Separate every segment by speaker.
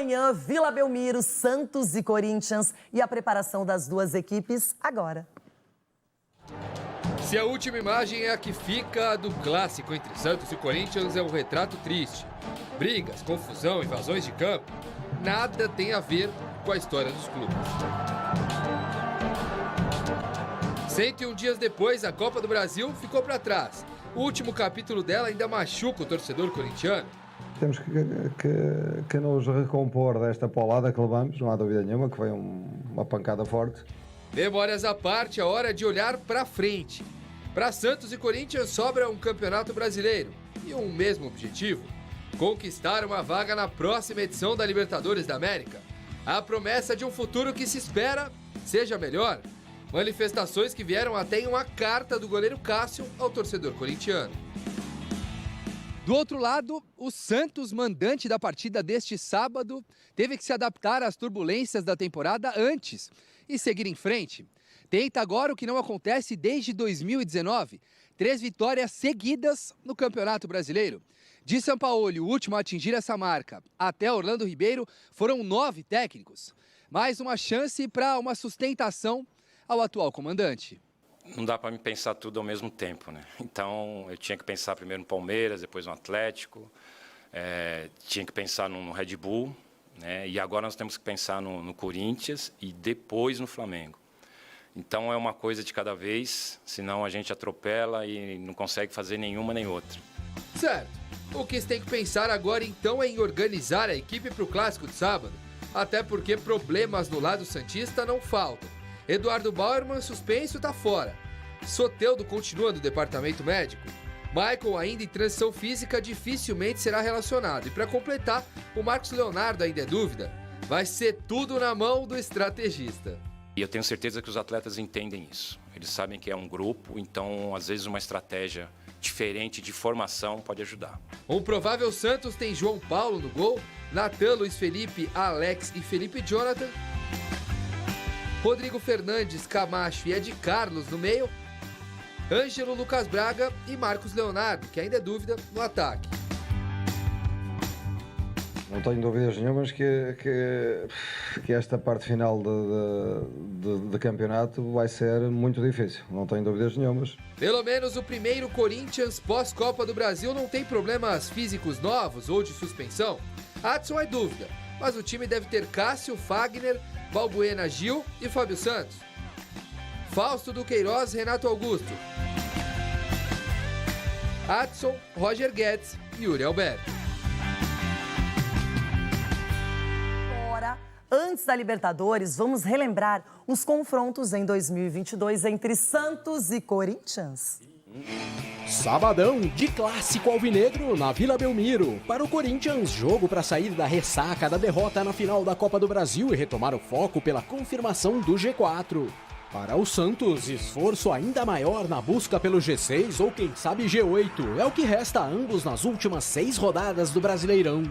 Speaker 1: Amanhã, Vila Belmiro, Santos e Corinthians e a preparação das duas equipes agora.
Speaker 2: Se a última imagem é a que fica do clássico entre Santos e Corinthians, é um retrato triste. Brigas, confusão, invasões de campo, nada tem a ver com a história dos clubes. 101 dias depois, a Copa do Brasil ficou para trás. O último capítulo dela ainda machuca o torcedor corintiano.
Speaker 3: Temos que nos recompor desta paulada que levamos, não há dúvida nenhuma, que foi uma pancada forte.
Speaker 2: Memórias à parte, a hora de olhar para frente. Para Santos e Corinthians sobra um campeonato brasileiro e um mesmo objetivo: conquistar uma vaga na próxima edição da Libertadores da América. A promessa de um futuro que se espera seja melhor. Manifestações que vieram até em uma carta do goleiro Cássio ao torcedor corintiano. Do outro lado, o Santos, mandante da partida deste sábado, teve que se adaptar às turbulências da temporada antes e seguir em frente. Tenta agora o que não acontece desde 2019, 3 vitórias seguidas no Campeonato Brasileiro. De Sampaoli, o último a atingir essa marca, até Orlando Ribeiro, foram 9 técnicos. Mais uma chance para uma sustentação ao atual comandante.
Speaker 4: Não dá para me pensar tudo ao mesmo tempo, né? Então, eu tinha que pensar primeiro no Palmeiras, depois no Atlético, tinha que pensar no Red Bull, né? E agora nós temos que pensar no Corinthians e depois no Flamengo. Então, é uma coisa de cada vez, senão a gente atropela e não consegue fazer nenhuma nem outra.
Speaker 2: Certo. O que se tem que pensar agora, então, é em organizar a equipe para o Clássico de sábado. Até porque problemas no lado santista não faltam. Eduardo Bauerman, suspenso, está fora. Soteldo continua no departamento médico. Michael, ainda em transição física, dificilmente será relacionado. E para completar, o Marcos Leonardo ainda é dúvida. Vai ser tudo na mão do estrategista.
Speaker 4: E eu tenho certeza que os atletas entendem isso. Eles sabem que é um grupo, então às vezes uma estratégia diferente de formação pode ajudar.
Speaker 2: Um provável Santos tem João Paulo no gol, Natan, Luiz Felipe, Alex e Felipe Jonathan, Rodrigo Fernandes, Camacho e Ed Carlos no meio, Ângelo, Lucas Braga e Marcos Leonardo, que ainda é dúvida, no ataque.
Speaker 3: Não tenho dúvidas nenhumas que esta parte final de campeonato vai ser muito difícil, não tenho dúvidas nenhumas.
Speaker 2: Pelo menos o primeiro Corinthians pós-Copa do Brasil não tem problemas físicos novos ou de suspensão. Adson é dúvida, mas o time deve ter Cássio, Fagner, Balbuena, Gil e Fábio Santos. Fausto Duqueiroz, Renato Augusto. Adson, Roger Guedes e Yuri Alberto.
Speaker 1: Agora, antes da Libertadores, vamos relembrar os confrontos em 2022 entre Santos e Corinthians.
Speaker 5: Sabadão de clássico alvinegro na Vila Belmiro. Para o Corinthians, jogo para sair da ressaca da derrota na final da Copa do Brasil e retomar o foco pela confirmação do G4. Para o Santos, esforço ainda maior na busca pelo G6 ou quem sabe G8. É o que resta a ambos nas últimas 6 rodadas do Brasileirão.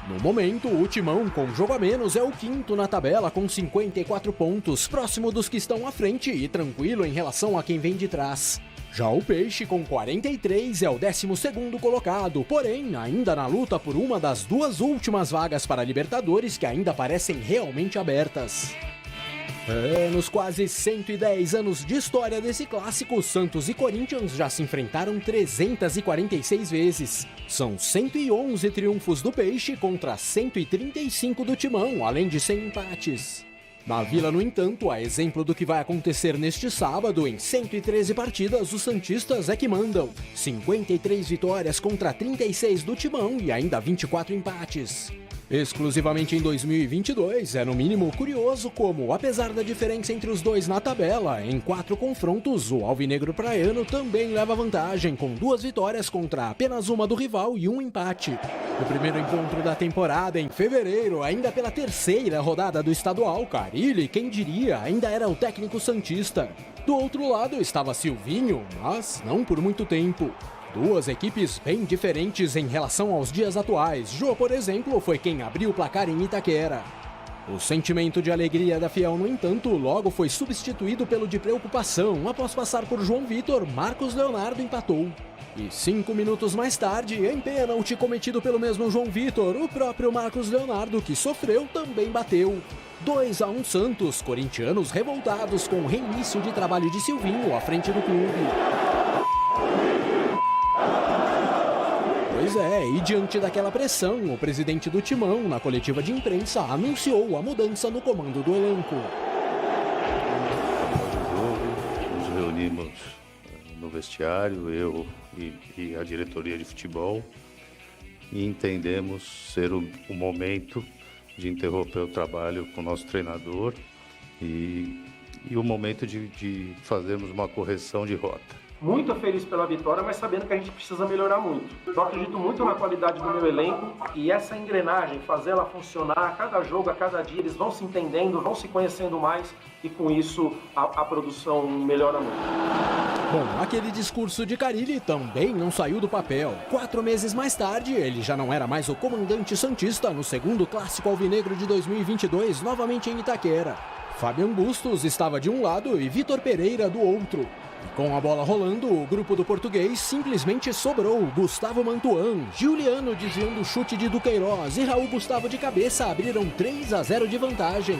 Speaker 5: No momento, o Timão, com jogo a menos, é o quinto na tabela com 54 pontos, próximo dos que estão à frente e tranquilo em relação a quem vem de trás. Já o Peixe, com 43, é o 12º colocado, porém, ainda na luta por uma das 2 últimas vagas para a Libertadores que ainda parecem realmente abertas. Nos quase 110 anos de história desse clássico, Santos e Corinthians já se enfrentaram 346 vezes. São 111 triunfos do Peixe contra 135 do Timão, além de 100 empates. Na Vila, no entanto, a exemplo do que vai acontecer neste sábado, em 113 partidas, os santistas é que mandam. 53 vitórias contra 36 do Timão e ainda 24 empates. Exclusivamente em 2022, é no mínimo curioso como, apesar da diferença entre os dois na tabela, em 4 confrontos, o alvinegro praiano também leva vantagem, com 2 vitórias contra apenas uma do rival e 1 empate. O primeiro encontro da temporada, em fevereiro, ainda pela 3ª rodada do estadual, Carille, quem diria, ainda era o técnico santista. Do outro lado estava Silvinho, mas não por muito tempo. 2 equipes bem diferentes em relação aos dias atuais. Jô, por exemplo, foi quem abriu o placar em Itaquera. O sentimento de alegria da Fiel, no entanto, logo foi substituído pelo de preocupação. Após passar por João Vitor, Marcos Leonardo empatou. E 5 minutos mais tarde, em pênalti cometido pelo mesmo João Vitor, o próprio Marcos Leonardo, que sofreu, também bateu. 2-1 Santos, corintianos revoltados com o reinício de trabalho de Silvinho à frente do clube. Pois é, e diante daquela pressão, o presidente do Timão, na coletiva de imprensa, anunciou a mudança no comando do elenco.
Speaker 6: Nos reunimos no vestiário, eu e a diretoria de futebol, e entendemos ser o momento de interromper o trabalho com o nosso treinador e o momento de fazermos uma correção de rota.
Speaker 7: Muito feliz pela vitória, mas sabendo que a gente precisa melhorar muito. Eu acredito muito na qualidade do meu elenco e essa engrenagem, fazer ela funcionar a cada jogo, a cada dia, eles vão se entendendo, vão se conhecendo mais e com isso a produção melhora muito.
Speaker 5: Bom, aquele discurso de Carille também não saiu do papel. 4 meses mais tarde, ele já não era mais o comandante santista no segundo Clássico Alvinegro de 2022, novamente em Itaquera. Fabian Bustos estava de um lado e Vitor Pereira do outro. E com a bola rolando, o grupo do português simplesmente sobrou. Gustavo Mantuan, Giuliano desviando o chute de Duqueiroz e Raul Gustavo de cabeça abriram 3-0 de vantagem.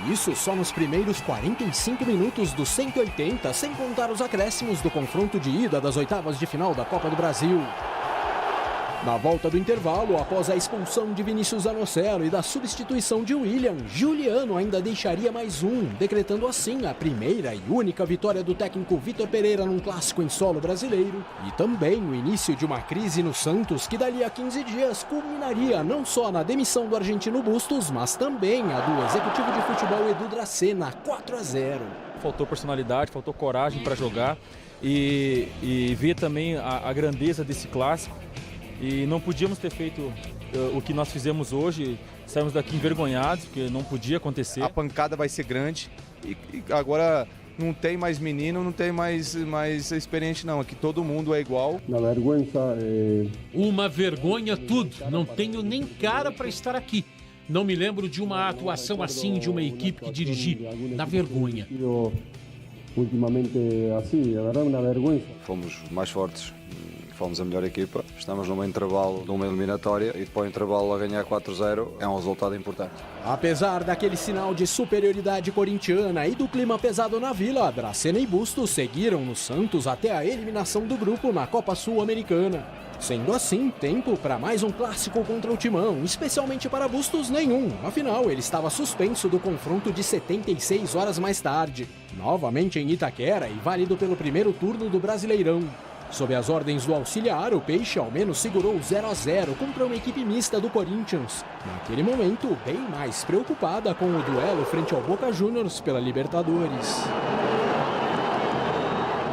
Speaker 5: E isso só nos primeiros 45 minutos dos 180, sem contar os acréscimos do confronto de ida das oitavas de final da Copa do Brasil. Na volta do intervalo, após a expulsão de Vinícius Anocelo e da substituição de William, Giuliano ainda deixaria mais um, decretando assim a primeira e única vitória do técnico Vitor Pereira num clássico em solo brasileiro. E também o início de uma crise no Santos que dali a 15 dias culminaria não só na demissão do argentino Bustos, mas também a do executivo de futebol Edu Dracena, 4-0.
Speaker 8: Faltou personalidade, faltou coragem para jogar e ver também a grandeza desse clássico. E não podíamos ter feito o que nós fizemos hoje, saímos daqui envergonhados, porque não podia acontecer.
Speaker 9: A pancada vai ser grande e agora não tem mais menino, não tem mais experiente não, aqui todo mundo é igual.
Speaker 10: Uma vergonha tudo, não tenho nem cara para estar aqui. Não me lembro de uma atuação assim de uma equipe que dirigi, na vergonha.
Speaker 11: Ultimamente assim, é verdade, uma vergonha.
Speaker 3: Fomos mais fortes. Fomos a melhor equipa, estamos num intervalo de uma eliminatória e depois do intervalo a ganhar 4-0 é um resultado importante.
Speaker 5: Apesar daquele sinal de superioridade corintiana e do clima pesado na Vila, Dracena e Bustos seguiram no Santos até a eliminação do grupo na Copa Sul-Americana. Sendo assim, tempo para mais um clássico contra o Timão, especialmente para Bustos nenhum. Afinal, ele estava suspenso do confronto de 76 horas mais tarde. Novamente em Itaquera e válido pelo primeiro turno do Brasileirão. Sob as ordens do auxiliar, o Peixe ao menos segurou 0-0 contra uma equipe mista do Corinthians. Naquele momento, bem mais preocupada com o duelo frente ao Boca Juniors pela Libertadores.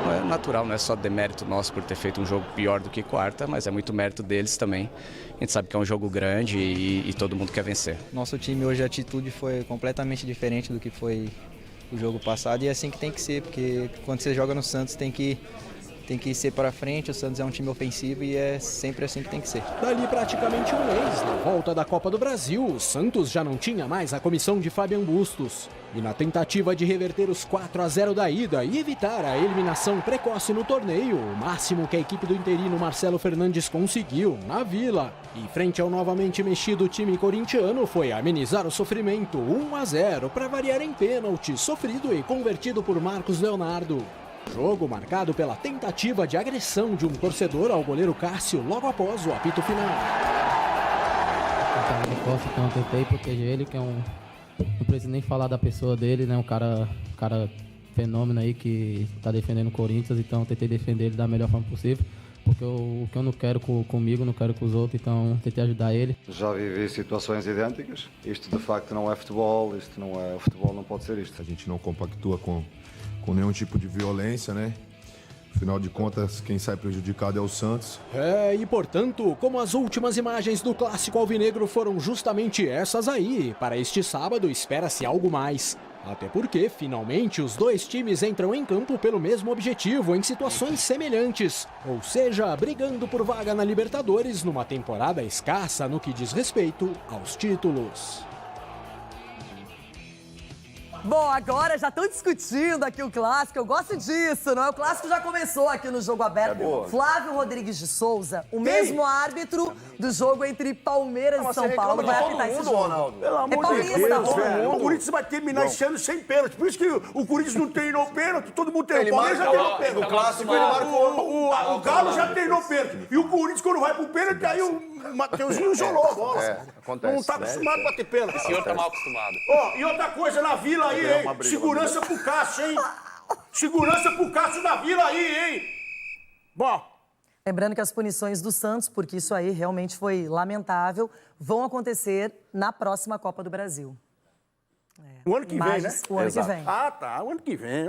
Speaker 12: É natural, não é só demérito nosso por ter feito um jogo pior do que quarta, mas é muito mérito deles também. A gente sabe que é um jogo grande e todo mundo quer vencer.
Speaker 13: Nosso time hoje, a atitude foi completamente diferente do que foi o jogo passado e é assim que tem que ser, porque quando você joga no Santos tem que ser para frente, o Santos é um time ofensivo e é sempre assim que tem que ser.
Speaker 5: Dali praticamente um mês, na volta da Copa do Brasil, o Santos já não tinha mais a comissão de Fabian Bustos. E na tentativa de reverter os 4-0 da ida e evitar a eliminação precoce no torneio, o máximo que a equipe do interino Marcelo Fernandes conseguiu, na Vila. E frente ao novamente mexido time corintiano, foi amenizar o sofrimento 1-0 para variar em pênalti, sofrido e convertido por Marcos Leonardo. Jogo marcado pela tentativa de agressão de um torcedor ao goleiro Cássio logo após o apito final.
Speaker 14: Então eu tentei proteger ele, que é não preciso nem falar da pessoa dele, né? Um cara fenômeno aí que tá defendendo o Corinthians, então eu tentei defender ele da melhor forma possível. Porque o que eu não quero comigo, não quero com os outros, então tentei ajudar ele.
Speaker 3: Já vivi situações idênticas, isto de facto não é futebol, o futebol não pode ser isto.
Speaker 15: A gente não compactua com nenhum tipo de violência, né? Afinal de contas, quem sai prejudicado é o Santos.
Speaker 5: E portanto, como as últimas imagens do clássico alvinegro foram justamente essas aí, para este sábado espera-se algo mais. Até porque, finalmente, os dois times entram em campo pelo mesmo objetivo, em situações semelhantes. Ou seja, brigando por vaga na Libertadores numa temporada escassa no que diz respeito aos títulos.
Speaker 1: Bom, agora já estão discutindo aqui o clássico. Eu gosto disso, não é? O clássico já começou aqui no Jogo Aberto. Flávio Rodrigues de Souza, o mesmo árbitro do jogo entre Palmeiras e São Paulo, vai apitar esse jogo.
Speaker 16: Ronaldo. Pelo amor de Deus, velho. O Corinthians vai terminar esse ano sem pênalti. Por isso que o Corinthians não treinou pênalti, todo mundo treinou. O Palmeiras já treinou pênalti.
Speaker 17: No clássico ele marcou.
Speaker 16: O Galo já treinou pênalti. E o Corinthians, quando vai pro pênalti, aí o Mateuzinho isolou a bola.
Speaker 17: Acontece.
Speaker 16: Não tá acostumado a bater pênalti.
Speaker 17: O senhor tá mal acostumado.
Speaker 16: Ó, e outra coisa na Vila aí, hein? Segurança pro Cássio, hein? Segurança pro Cássio da Vila aí, hein? Bom.
Speaker 1: Lembrando que as punições do Santos, porque isso aí realmente foi lamentável, vão acontecer na próxima Copa do Brasil.
Speaker 16: O ano que vem, né?
Speaker 1: O ano que vem.
Speaker 16: Ah, tá. O ano que vem.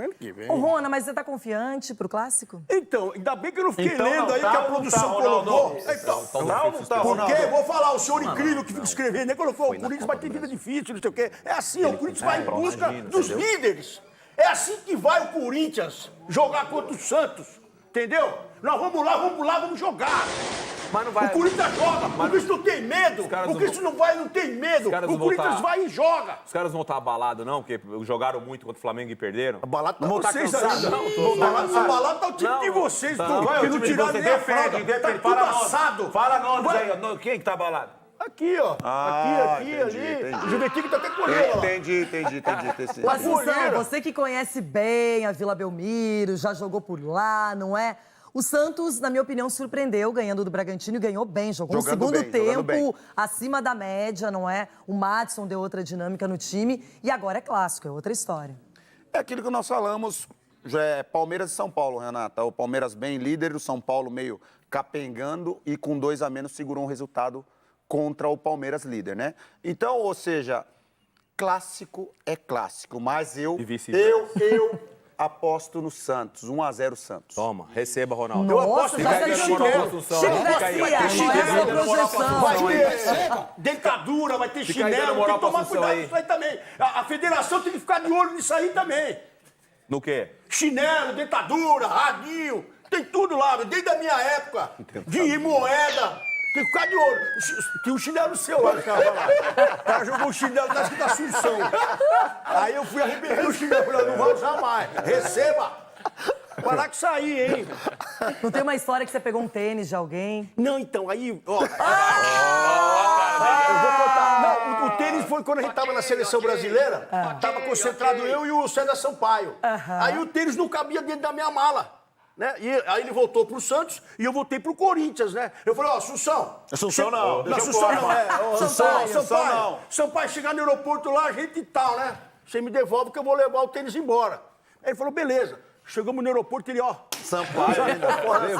Speaker 1: Ô, Rona, mas você tá confiante pro clássico?
Speaker 16: Então, ainda bem que eu não fiquei lendo aí que a produção colocou. Porque, vou falar, o senhor incrível que fica escrevendo, né? Colocou, o Corinthians vai ter vida difícil, não sei o quê. É assim, o Corinthians vai em busca dos líderes. É assim que vai o Corinthians jogar contra o Santos. Entendeu? Nós vamos lá, vamos jogar.
Speaker 17: Mas não vai.
Speaker 16: O Corinthians joga, o Corinthians não tem medo. O Corinthians não tem medo. O Corinthians vai e joga.
Speaker 17: Os caras não vão estar abalados, não, porque jogaram muito contra o Flamengo e perderam.
Speaker 16: Abalado tá
Speaker 17: não
Speaker 16: vocês ainda. Abalado tá o time de vocês, que não tiraram nem a fralda. Tá tudo assado.
Speaker 17: Fala nomes aí. Quem que tá abalado?
Speaker 16: Aqui, ó. Aqui, ali. O Juventude tá até colhendo.
Speaker 17: Entendi.
Speaker 1: Assunção, você que conhece bem a Vila Belmiro, já jogou por lá, não é? O Santos, na minha opinião, surpreendeu ganhando do Bragantino e ganhou bem. Jogou um segundo tempo acima da média, não é? O Madison deu outra dinâmica no time e agora é clássico, é outra história.
Speaker 18: É aquilo que nós falamos, já é Palmeiras e São Paulo, Renata. O Palmeiras bem líder, o São Paulo meio capengando e com 2 a menos segurou um resultado contra o Palmeiras líder, né? Então, ou seja, clássico é clássico, mas eu aposto no Santos, 1-0 Santos.
Speaker 17: Toma, receba, Ronaldo.
Speaker 1: Nossa, eu aposto
Speaker 16: vai ter chinelo. Dentadura, vai ter chinelo, tem que tomar cuidado com isso aí também. A federação tem que ficar de olho nisso aí também.
Speaker 17: No quê?
Speaker 16: Chinelo, dentadura, radinho, tem tudo lá, desde a minha época. Dinheiro, moeda. Tem que ficar de olho. Tem um chinelo seu lá, cara. O cara jogou um chinelo da Assunção. Aí eu fui arrebentar o chinelo. Falei, não vou usar mais. Receba. Vai lá que sair, hein?
Speaker 1: Não tem uma história que você pegou um tênis de alguém?
Speaker 16: Não, então, aí... Ó, eu vou contar. Não, o tênis foi quando a gente tava na seleção brasileira. Tava concentrado eu e o César Sampaio. Aí o tênis não cabia dentro da minha mala. Né? E aí ele voltou pro Santos e eu voltei pro Corinthians, né? Eu falei, ó, Assunção.
Speaker 17: Assunção não.
Speaker 16: Não, Assunção não, Sampaio, chegar no aeroporto lá, gente e tal, né? Você me devolve que eu vou levar o tênis embora. Aí ele falou, beleza. Chegamos no aeroporto e ele, ó...
Speaker 17: Sampaio ainda.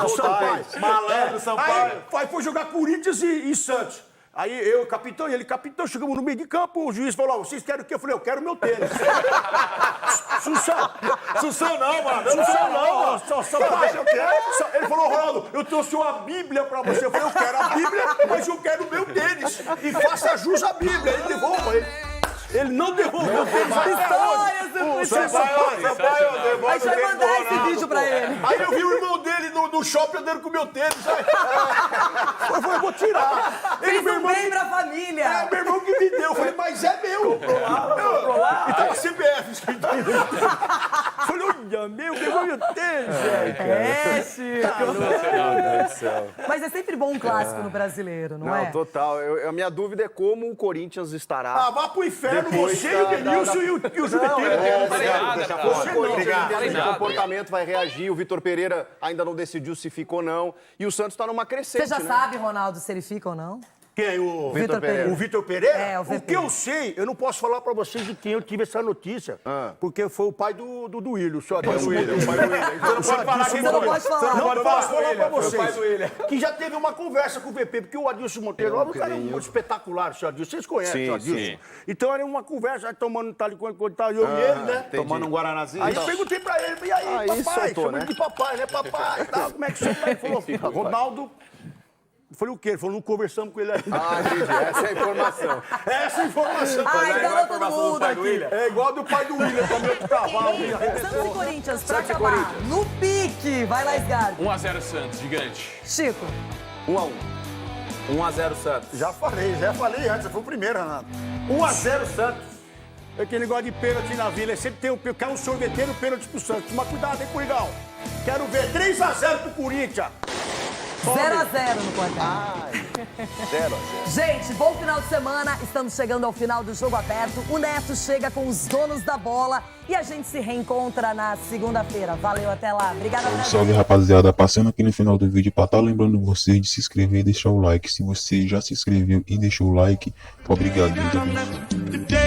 Speaker 16: Sampaio.
Speaker 17: Malandro, Sampaio.
Speaker 16: Aí foi jogar Corinthians e Santos. Aí eu, capitão, e ele, capitão, chegamos no meio de campo, o juiz falou, ó, vocês querem o quê? Eu falei, eu quero meu tênis.
Speaker 17: Sussão não, mano.
Speaker 16: Sussão não, mano. Ele falou, Ronaldo, eu trouxe uma Bíblia pra você. Eu falei, eu quero a Bíblia, mas eu quero o meu tênis. E faça jus à Bíblia. Ele devolva ele. Ele não devolveu o tênis.
Speaker 1: Sampaio, a gente vai mandar esse vídeo pra ele.
Speaker 16: Aí eu vi o irmão dele no shopping andando com o meu tênis. Eu falei, vou tirar.
Speaker 1: Fez um bem pra família.
Speaker 16: É, meu irmão que me deu. Eu falei, mas é meu. E tava CBF escrito aí. Eu falei, olha, meu, pegou meu tênis.
Speaker 1: Chico. Mas é sempre bom um clássico no brasileiro, não é?
Speaker 19: Não, total. A minha dúvida é como o Corinthians estará.
Speaker 16: Ah, vá pro inferno, você e o Denilson e o Juventude.
Speaker 19: O comportamento vai reagir, o Vitor Pereira ainda não decidiu se fica ou não. E o Santos está numa crescente.
Speaker 1: Você já sabe, Ronaldo, se ele fica ou não?
Speaker 16: Quem? O
Speaker 1: Vitor Pereira.
Speaker 16: O Vitor Pereira?
Speaker 1: É, o
Speaker 16: VP. O que eu sei, eu não posso falar pra vocês de quem eu tive essa notícia. Porque foi o pai do Willian. O pai do Willian. Você não pode falar quem
Speaker 1: não pode falar.
Speaker 16: Não posso falar pra vocês. Que já teve uma conversa com o VP, porque o Adilson Monteiro, o cara é um espetacular, o senhor Adilson. Vocês conhecem o Adilson? Sim. Então era uma conversa, aí tomando tal quando tá eu e ele, né?
Speaker 19: Tomando um Guaranazinho.
Speaker 16: Aí eu perguntei pra ele, e aí, papai? Chamando de papai, né? Papai, tal, como é que você tá? Ele falou, Ronaldo... Eu falei, o quê? Ele falou, não conversamos com ele ainda.
Speaker 19: Entendi. Essa é a informação.
Speaker 16: Essa é a informação.
Speaker 1: Igual todo mundo aqui.
Speaker 16: É igual do pai do Willian, também outro cavalo.
Speaker 1: Santos e Corinthians, pra acabar. No pique. Vai lá, Sgarbi.
Speaker 17: 1-0 Santos, gigante.
Speaker 1: Chico.
Speaker 19: 1-1.
Speaker 17: 1-0 Santos.
Speaker 16: Já falei antes. Foi o primeiro, Renato. 1-0 Santos. Aquele negócio de pênalti na Vila, sempre tem quer um sorveteiro, pênalti pro Santos. Mas cuidado, hein, Coringão? Quero ver 3-0 pro Corinthians.
Speaker 1: 0-0 no placar.
Speaker 18: 0-0.
Speaker 1: Gente, bom final de semana. Estamos chegando ao final do Jogo Aberto. O Neto chega com os donos da bola e a gente se reencontra na segunda-feira. Valeu, até lá. Obrigada, Brasil.
Speaker 20: Salve, rapaziada. Passando aqui no final do vídeo para estar lembrando vocês de se inscrever e deixar o like. Se você já se inscreveu e deixou o like, obrigado. Deus abençoe.